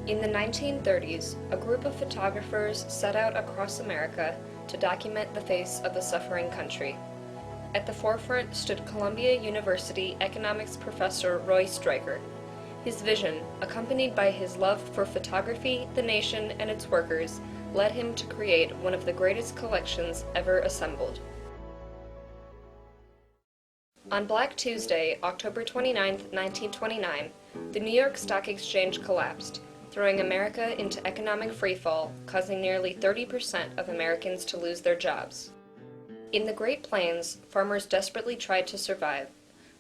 In the 1930s, a group of photographers set out across America to document the face of a suffering country. At the forefront stood Columbia University economics professor Roy Stryker. His vision, accompanied by his love for photography, the nation, and its workers, led him to create one of the greatest collections ever assembled. On Black Tuesday, October 29, 1929, the New York Stock Exchange collapsed, throwing America into economic freefall, causing nearly 30% of Americans to lose their jobs. In the Great Plains, farmers desperately tried to survive.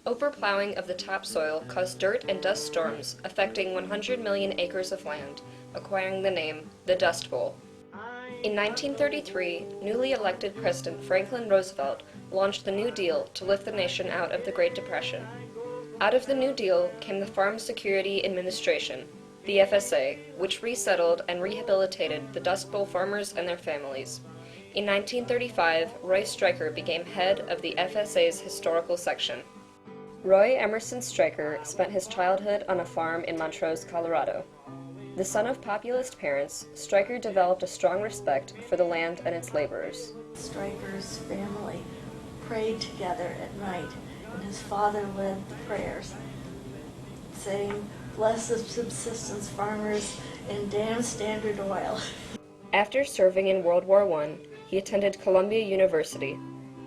Overplowing of the topsoil caused dirt and dust storms, affecting 100 million acres of land, acquiring the name the Dust Bowl. In 1933, newly elected President Franklin Roosevelt launched the New Deal to lift the nation out of the Great Depression. Out of the New Deal came the Farm Security Administration, the FSA, which resettled and rehabilitated the Dust Bowl farmers and their families. In 1935, Roy Stryker became head of the FSA's historical section. Roy Emerson Stryker spent his childhood on a farm in Montrose, Colorado. The son of populist parents, Stryker developed a strong respect for the land and its laborers. Stryker's family prayed together at night, and his father led the prayers, saying, "Bless the subsistence farmers and damn Standard Oil." After serving in World War I, he attended Columbia University.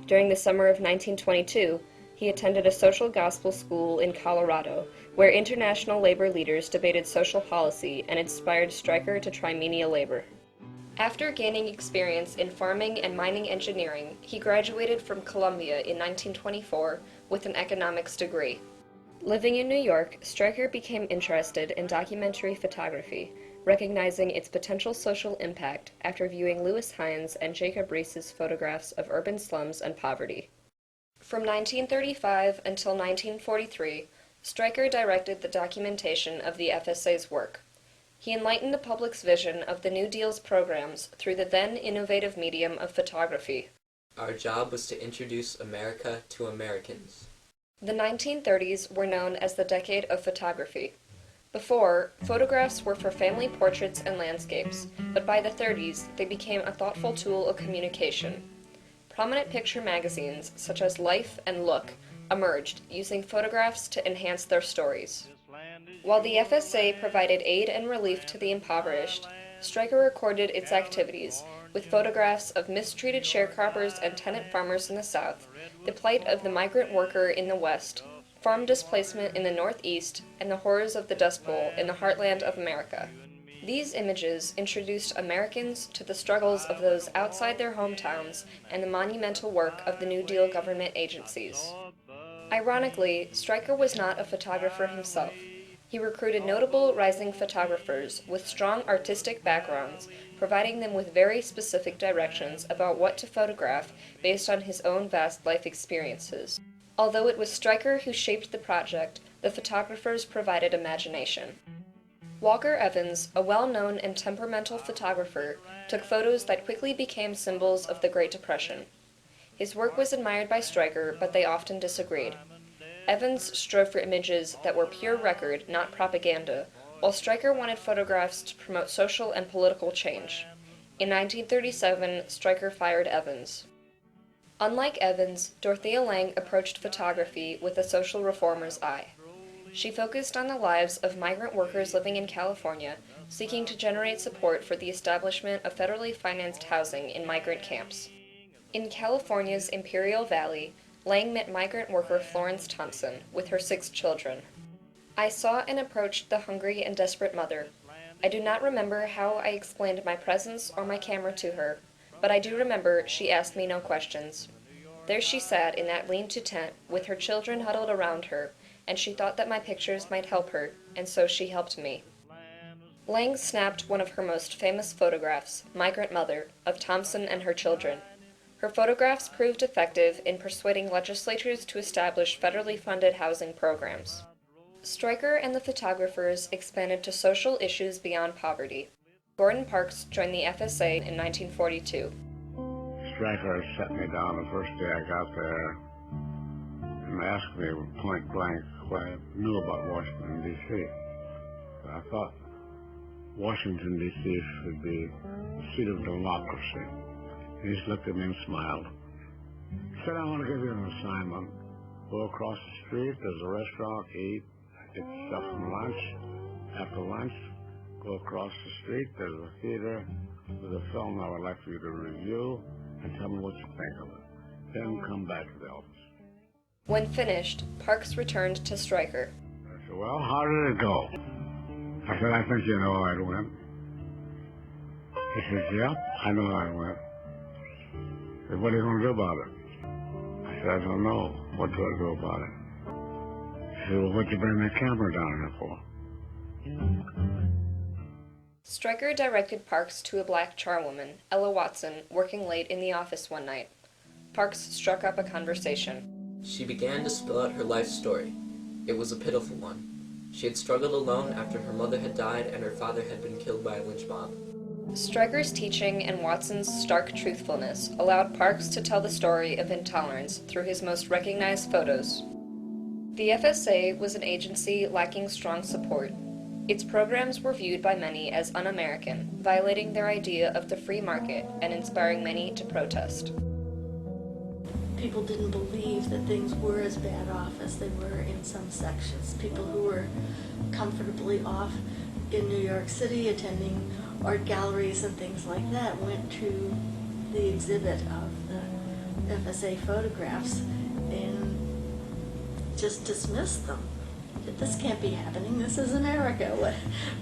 During the summer of 1922, he attended a social gospel school in Colorado, where international labor leaders debated social policy and inspired Stryker to try menial labor. After gaining experience in farming and mining engineering, he graduated from Columbia in 1924 with an economics degree. Living in New York, Stryker became interested in documentary photography, recognizing its potential social impact after viewing Lewis Hines and Jacob Riis's photographs of urban slums and poverty. From 1935 until 1943, Stryker directed the documentation of the FSA's work. He enlightened the public's vision of the New Deal's programs through the then innovative medium of photography. Our job was to introduce America to Americans. The 1930s were known as the decade of photography. Before, photographs were for family portraits and landscapes, but by the 30s, they became a thoughtful tool of communication. Prominent picture magazines, such as Life and Look, emerged, using photographs to enhance their stories. While the FSA provided aid and relief to the impoverished, Stryker recorded its activities, with photographs of mistreated sharecroppers and tenant farmers in the South, the plight of the migrant worker in the West, farm displacement in the Northeast, and the horrors of the Dust Bowl in the heartland of America. These images introduced Americans to the struggles of those outside their hometowns and the monumental work of the New Deal government agencies. Ironically, Stryker was not a photographer himself. He recruited notable rising photographers with strong artistic backgrounds, providing them with very specific directions about what to photograph based on his own vast life experiences. Although it was Stryker who shaped the project, the photographers provided imagination. Walker Evans, a well-known and temperamental photographer, took photos that quickly became symbols of the Great Depression. His work was admired by Stryker, but they often disagreed. Evans strove for images that were pure record, not propaganda, while Stryker wanted photographs to promote social and political change. In 1937, Stryker fired Evans. Unlike Evans, Dorothea Lange approached photography with a social reformer's eye. She focused on the lives of migrant workers living in California, seeking to generate support for the establishment of federally financed housing in migrant camps. In California's Imperial Valley, Lange met migrant worker Florence Thompson with her 6 children. I saw and approached the hungry and desperate mother. I do not remember how I explained my presence or my camera to her, but I do remember she asked me no questions. There she sat in that lean-to tent with her children huddled around her, and she thought that my pictures might help her, and so she helped me. Lange snapped one of her most famous photographs, Migrant Mother, of Thompson and her children. Her photographs proved effective in persuading legislatures to establish federally funded housing programs. Stryker and the photographers expanded to social issues beyond poverty. Gordon Parks joined the FSA in 1942. Stryker set me down the first day I got there and asked me point blank what I knew about Washington, D.C. I thought Washington, D.C. should be the seat of democracy. He just looked at me and smiled. He said, I want to give you an assignment. Go across the street, there's a restaurant, eat, get yourself some lunch. After lunch, go across the street, there's a theater with a film I would like for you to review and tell me what you think of it. Then come back to the office. When finished, Parks returned to Stryker. I said, well, how did it go? I said, I think you know I'd win. He said, yeah, I know I'd win. I said, what are you going to do about it? I said, I don't know. What do I do about it? He said, well, what'd you bring that camera down here for? Stryker directed Parks to a black charwoman, Ella Watson, working late in the office one night. Parks struck up a conversation. She began to spill out her life story. It was a pitiful one. She had struggled alone after her mother had died and her father had been killed by a lynch mob. Stryker's teaching and Watson's stark truthfulness allowed Parks to tell the story of intolerance through his most recognized photos. The FSA was an agency lacking strong support. Its programs were viewed by many as un-American, violating their idea of the free market and inspiring many to protest. People didn't believe that things were as bad off as they were in some sections. People who were comfortably off in New York City attending art galleries and things like that went to the exhibit of the FSA photographs and just dismissed them. This can't be happening. This is America.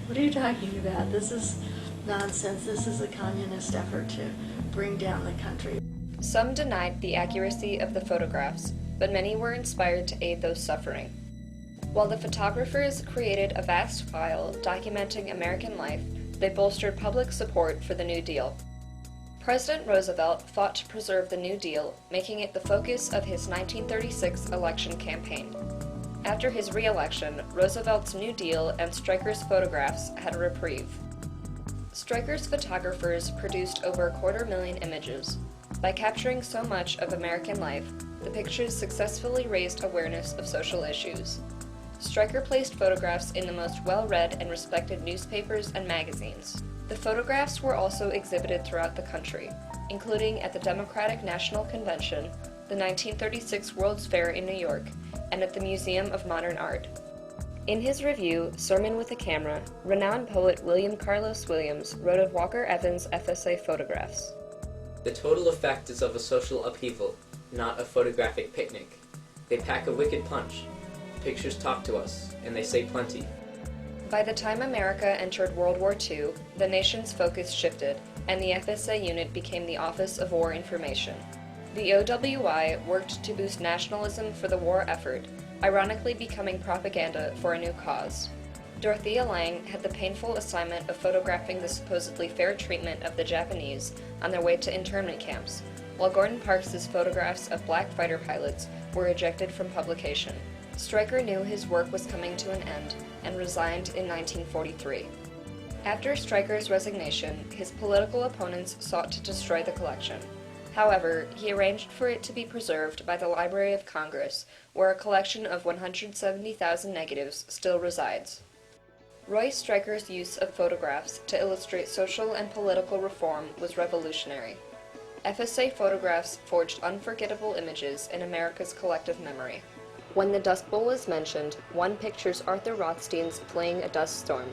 What are you talking about? This is nonsense. This is a communist effort to bring down the country. Some denied the accuracy of the photographs, but many were inspired to aid those suffering. While the photographers created a vast file documenting American life, they bolstered public support for the New Deal. President Roosevelt fought to preserve the New Deal, making it the focus of his 1936 election campaign. After his re-election, Roosevelt's New Deal and Stryker's photographs had a reprieve. Stryker's photographers produced over 250,000 images. By capturing so much of American life, the pictures successfully raised awareness of social issues. Stryker placed photographs in the most well-read and respected newspapers and magazines. The photographs were also exhibited throughout the country, including at the Democratic National Convention, the 1936 World's Fair in New York, and at the Museum of Modern Art. In his review, Sermon with a Camera, renowned poet William Carlos Williams wrote of Walker Evans' FSA photographs. The total effect is of a social upheaval, not a photographic picnic. They pack a wicked punch. Pictures talk to us, and they say plenty. By the time America entered World War II, the nation's focus shifted, and the FSA unit became the Office of War Information. The OWI worked to boost nationalism for the war effort, ironically becoming propaganda for a new cause. Dorothea Lange had the painful assignment of photographing the supposedly fair treatment of the Japanese on their way to internment camps, while Gordon Parks's photographs of black fighter pilots were ejected from publication. Stryker knew his work was coming to an end and resigned in 1943. After Stryker's resignation, his political opponents sought to destroy the collection. However, he arranged for it to be preserved by the Library of Congress, where a collection of 170,000 negatives still resides. Roy Stryker's use of photographs to illustrate social and political reform was revolutionary. FSA photographs forged unforgettable images in America's collective memory. When the Dust Bowl is mentioned, one pictures Arthur Rothstein's fleeing a dust storm.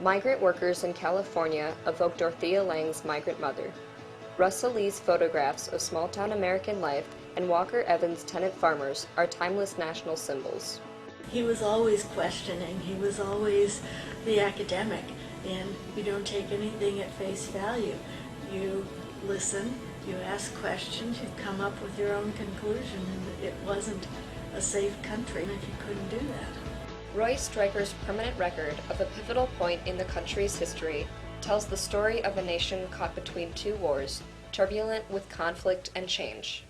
Migrant workers in California evoke Dorothea Lange's migrant mother. Russell Lee's photographs of small-town American life and Walker Evans' tenant farmers are timeless national symbols. He was always questioning. He was always the academic, and you don't take anything at face value. You listen, you ask questions, you come up with your own conclusion, and it wasn't a safe country if you couldn't do that. Roy Stryker's permanent record of a pivotal point in the country's history tells the story of a nation caught between two wars, turbulent with conflict and change.